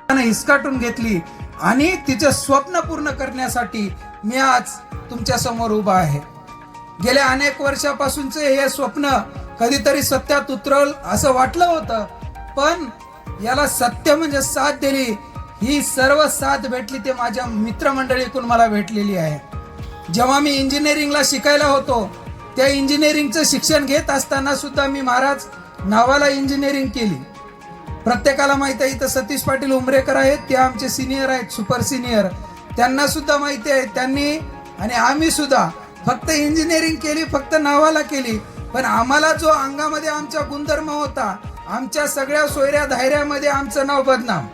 हिसकाटून घेतली आणि तिचे स्वप्न पूर्ण करण्यासाठी मी आज तुमच्या समोर उभा आहे. गेल्या अनेक वर्षापासूनचे हे स्वप्न कधीतरी सत्यात उतरल असं वाटलं होतं, पण याला सत्य म्हणजे साथ दिली. ही सर्व साथ भेटली ते माझ्या मित्रमंडळीकडून मला भेटलेली आहे. जेव्हा मी इंजिनिअरिंगला शिकायला होतो, त्या इंजिनिअरिंगचं शिक्षण घेत असताना सुद्धा मी महाराज नावाला इंजिनिअरिंग केली. प्रत्येकाला माहिती आहे इथं सतीश पाटील उमरेकर आहेत, ते आमचे सिनियर आहेत, सुपर सिनियर. त्यांना सुद्धा माहिती आहे, त्यांनी आणि आम्ही सुद्धा फक्त इंजिनिअरिंग केली, फक्त नावाला केली. पण आम्हाला जो अंगामध्ये आमचा गुणधर्म होता, आमच्या सगळ्या सोयऱ्या धायऱ्यामध्ये आमचं नाव बदनाम.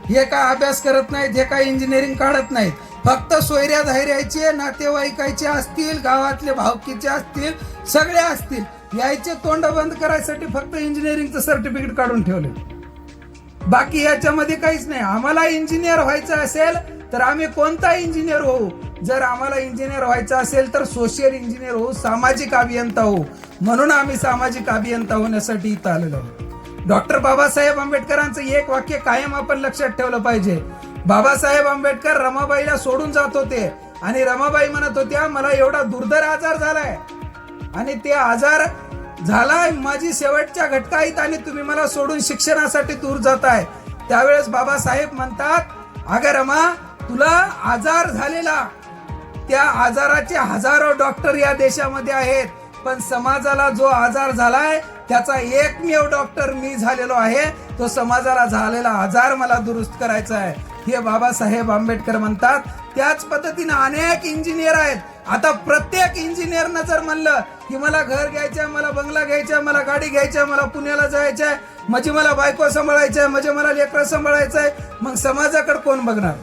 हे काय अभ्यास करत नाहीत, हे काय इंजिनिअरिंग काढत नाहीत. फक्त सोयऱ्या धायऱ्याचे, नातेवाईकाचे असतील, गावातले भावकीचे असतील, सगळे असतील, यायचे तोंड बंद करायसाठी फक्त इंजिनिअरिंगचं सर्टिफिकेट काढून ठेवले. बाकी याच्यामध्ये काहीच नाही. आम्हाला इंजिनियर व्हायचं असेल तर आम्ही कोणता इंजिनियर होऊ. जर आम्हाला इंजिनियर व्हायचं असेल तर सोशल इंजिनियर होऊ, सामाजिक अभियंता होऊ. म्हणून आम्ही सामाजिक अभियंता होण्यासाठी इथं आलेलो आहोत. डॉक्टर बाबासाहेब आंबेडकरांचं एक वाक्य कायम आपण लक्षात ठेवलं पाहिजे. बाबासाहेब आंबेडकर रमाबाईला सोडून जात होते आणि रमाबाई म्हणत होत्या, मला एवढा दुर्धर आजार झालाय आणि ते आजार झालाय, माझी शेवटच्या घटकाईत आणि तुम्ही मला सोडून शिक्षणासाठी दूर जाताय. त्यावेळेस बाबासाहेब म्हणतात, अगं रमा, तुला आजार झालेला, त्या आजाराचे हजारो डॉक्टर या देशामध्ये आहेत, पण समाजाला जो आजार झालाय त्याचा एकमेव डॉक्टर मी झालेलो आहे. तो समाजाला झालेला आजार मला दुरुस्त करायचा आहे, हे बाबासाहेब आंबेडकर म्हणतात. त्याच पद्धतीने अनेक इंजिनियर आहेत. आता प्रत्येक इंजिनियरनं जर म्हणलं की मला घर घ्यायचंय, मला बंगला घ्यायचा, मला गाडी घ्यायची, मला पुण्याला जायचंय, म्हणजे मला बायको सांभाळायचंय, म्हणजे मला लेकरं सांभाळायचंय, मग समाजाकडे कोण बघणार.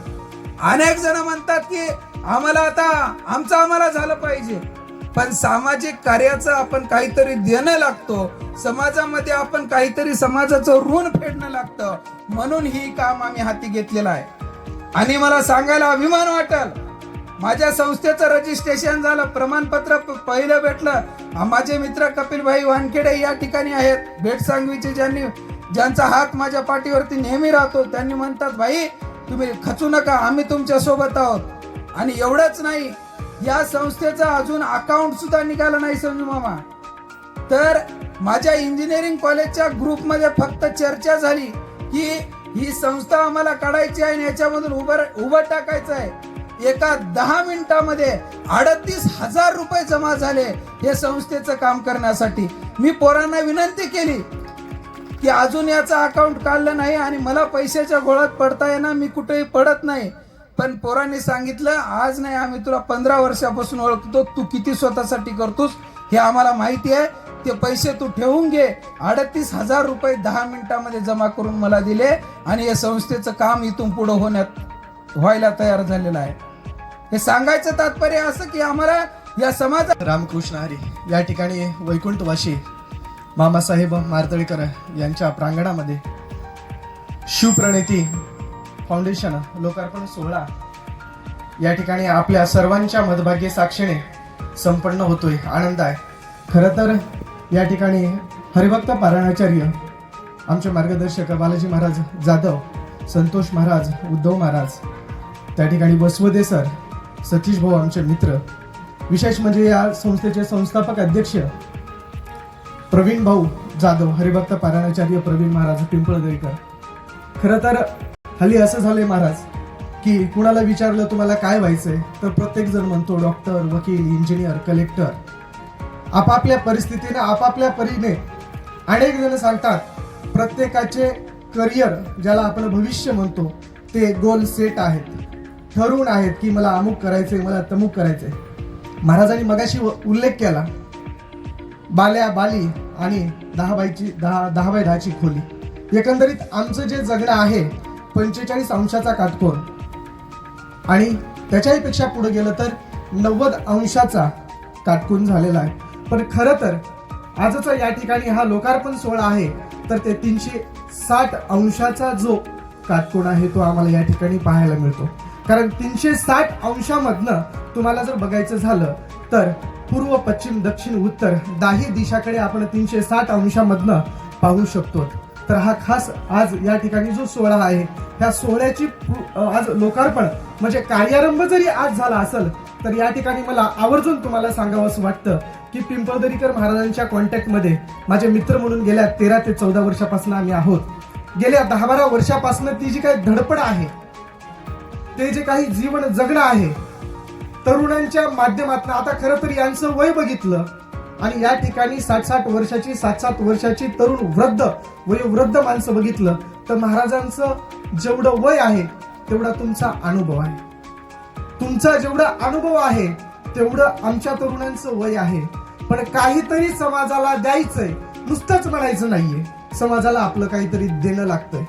अनेक जण म्हणतात की आम्हाला आता आम्हाला झालं पाहिजे, पण सामाजिक कार्याचं आपण काहीतरी देणं लागतो. समाजामध्ये आपण काहीतरी समाजाचं ऋण फेडणं लागतं. म्हणून ही काम आम्ही हाती घेतलेलं आहे. आणि मला सांगायला अभिमान वाटेल, माझ्या संस्थेचं रजिस्ट्रेशन झालं, प्रमाणपत्र पहिलं भेटलं. माझे मित्र कपिलभाई वानखेडे या ठिकाणी आहेत, भेटसांगवीचे, ज्यांचा हात माझ्या पाठीवरती नेहमी राहतो. त्यांनी म्हणतात, भाई तुम्ही खचू नका, आम्ही तुमच्या सोबत आहोत. आणि एवढंच नाही, या संस्थेचं अजून अकाउंट सुद्धा निघालं नाही संजू मामा. तर माझ्या इंजिनिअरिंग कॉलेजच्या ग्रुपमध्ये फक्त चर्चा झाली की ही संस्था आम्हाला काढायची आहे आणि याच्यामधून उभं टाकायचं आहे. एका 10 मिनिटामध्ये 38,000 रुपये जमा झाले हे संस्थेचं काम करण्यासाठी. मी पोरांना विनंती केली की अजून याचं अकाउंट काढलं नाही आणि मला पैशाच्या गोळात पडता येणार, मी कुठेही पडत नाही. पण पोरांनी सांगितलं, आज नाही, आम्ही तुला 15 वर्षापासून ओळखतो, तू किती स्वतःसाठी करतोस हे आम्हाला माहिती आहे. ते पैसे तू ठेवून घे. 38,000 रुपये 10 मिनिटामध्ये जमा करून मला दिले आणि या संस्थेचं काम इथून पुढे व्हायला तयार झालेलं आहे. हे सांगायचं तात्पर्य असं की आम्हाला या समाजात रामकृष्ण हरी या ठिकाणी वैकुंठवाशी मामासाहेब मार्तळीकर यांच्या प्रांगणामध्ये शिवप्रणिती फाउंडेशन लोकार्पण सोहळा या ठिकाणी आपल्या सर्वांच्या मदभाग्य साक्षीने संपन्न होतोय. आनंद आहे. खरं तर या ठिकाणी हरिभक्त पारायणाचार्य आमचे मार्गदर्शक बालाजी महाराज जाधव, संतोष महाराज, उद्धव महाराज, त्या ठिकाणी बसवदे सर, सतीश भाऊ आमचे मित्र, विशेष म्हणजे या संस्थेचे संस्थापक अध्यक्ष प्रवीण भाऊ जाधव, हरिभक्त पारायणाचार्य प्रवीण महाराज पिंपळदरीकर. खरं तर हल्ली असं झालंय महाराज की कुणाला विचारलं तुम्हाला काय व्हायचंय तर प्रत्येक जण म्हणतो डॉक्टर, वकील, इंजिनियर, कलेक्टर. आपापल्या परिस्थितीने आपापल्या परीने अनेक जण सांगतात. प्रत्येकाचे करिअर, ज्याला आपण भविष्य म्हणतो, ते गोल सेट आहेत, ठरवून आहेत की मला अमुक करायचंय, मला तमुक करायचंय. महाराजांनी मगाशी उल्लेख केला बाल्या बाली आणि 10x10ची खोली. एकंदरीत आमचं जे जगणं आहे 45 अंशाचा काटकोन आणि त्याच्याही पेक्षा पुढे गेलं तर 90 अंशाचा काटकोन झालेला आहे. पण खरं तर आजचा या ठिकाणी हा लोकार्पण सोहळा आहे तर ते 360 अंशाचा जो काटकोन आहे तो आम्हाला या ठिकाणी पाहायला मिळतो. कारण 360 अंशामधनं तुम्हाला जर बघायचं झालं तर पूर्व, पश्चिम, दक्षिण, उत्तर 10 दिशाकडे आपण 360 अंशामधनं पाहू शकतो. तर हा खास आज या ठिकाणी जो सोहळा आहे ह्या सोहळ्याची आज लोकार्पण म्हणजे कार्यारंभ जरी आज झाला असेल तर या ठिकाणी मला आवर्जून तुम्हाला सांगावं असं वाटतं की पिंपळदरीकर महाराजांच्या कॉन्टॅक्टमध्ये माझे मित्र म्हणून गेल्या 13 ते 14 वर्षापासून आम्ही आहोत. गेल्या 10-12 वर्षापासून ती जी काही धडपड आहे, ते जे काही जीवन जगणं आहे तरुणांच्या माध्यमातून, आता खरं तर यांचं वय बघितलं आणि या ठिकाणी 60-60 वर्षाची 7-7 वर्षाची तरुण वयोवृद्ध माणसं बघितलं तर महाराजांचं जेवढं वय आहे तेवढा तुमचा अनुभव आहे. तुमचा जेवढा अनुभव आहे तेवढं आमच्या तरुणांचं वय आहे. पण काहीतरी समाजाला द्यायचंय, नुसतंच म्हणायचं नाहीये. समाजाला आपलं काहीतरी देणं लागतंय.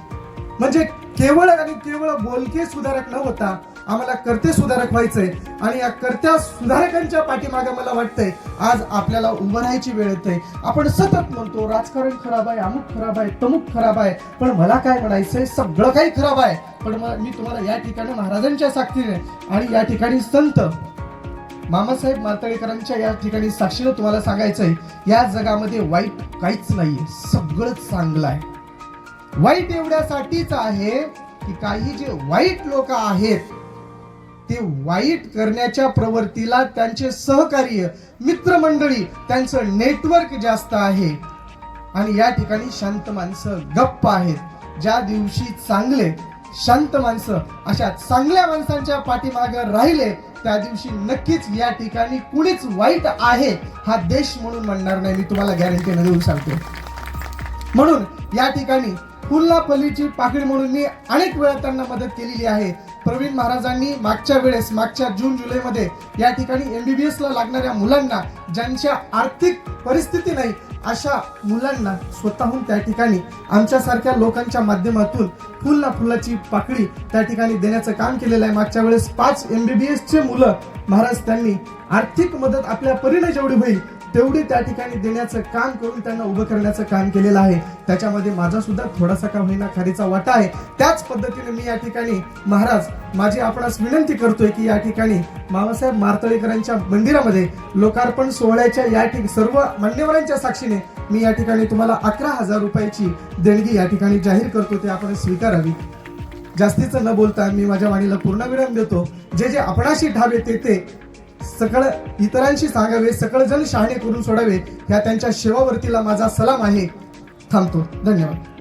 म्हणजे केवळ आणि केवळ बोलके सुधारक न होता आम्हाला कर्ते सुधारक व्हायचंय आणि या कर्त्या सुधारकांच्या पाठीमागे मला वाटतंय आज आपल्याला उभं राहायची वेळ येते. आपण सतत म्हणतो राजकारण खराब आहे, अमुक खराब आहे, तमुक खराब आहे, पण मला काय म्हणायचंय, सगळं काही खराब आहे. पण मी तुम्हाला या ठिकाणी महाराजांच्या साक्षीने आणि या ठिकाणी संत मामासाहेब मार्तळेकरांच्या या ठिकाणी साक्षीने तुम्हाला सांगायचंय, या जगामध्ये वाईट काहीच नाहीये, सगळं चांगलं आहे. वाईट एवढ्यासाठीच आहे की काही जे वाईट लोक आहेत ते वाईट करण्याच्या प्रवृत्तीला त्यांचे सहकार्य, मित्रमंडळी, त्यांचं नेटवर्क जास्त आहे आणि या ठिकाणी शांत माणसं गप्प आहेत. ज्या दिवशी चांगले शांत माणसं अशा चांगल्या माणसांच्या पाठीमागे राहिले त्या दिवशी नक्कीच या ठिकाणी कुणीच वाईट आहे हा देश म्हणून म्हणणार नाही. मी तुम्हाला गॅरंटीने देऊन सांगतो. म्हणून या ठिकाणी फुलला फलीची पाकळी म्हणून मी अनेक वेळा त्यांना मदत केलेली आहे. प्रवीण महाराजांनी मागच्या जून-जुलै मध्ये या ठिकाणी MBBS ला लागणाऱ्या मुलांना, ज्यांच्या आर्थिक परिस्थिती नाही अशा मुलांना स्वतःहून त्या ठिकाणी आमच्यासारख्या लोकांच्या माध्यमातून फुलाची पाकळी त्या ठिकाणी देण्याचं काम केलेलं आहे. मागच्या वेळेस 5 MBBS चे मुलं महाराज त्यांनी आर्थिक मदत आपल्या परीने जेवढी होईल तेवढी त्या ठिकाणी देण्याचं काम करून त्यांना उभं करण्याचं काम केलेलं आहे. त्याच्यामध्ये माझा सुद्धा थोडासा का होईना खारीचा वाटा आहे. त्याच पद्धतीने मी या ठिकाणी महाराज माझी आपणास विनंती करतोय की या ठिकाणी मामासाहेब मार्तळेकरांच्या मंदिरामध्ये लोकार्पण सोहळ्याच्या या ठिकाणी सर्व मान्यवरांच्या साक्षीने मी या ठिकाणी तुम्हाला 11,000 रुपयाची देणगी या ठिकाणी जाहीर करतो, ते आपण स्वीकारावी. जास्तीचं न बोलता मी माझ्या वाणीला पूर्ण विराम देतो. जे जे आपणाशी ठावे ते सकळ इतरांशी सांगावे, सकळ जण शहाणे करून सोडावे, ह्या त्यांच्या सेवावर्तीला माझा सलाम आहे. थांबतो. धन्यवाद.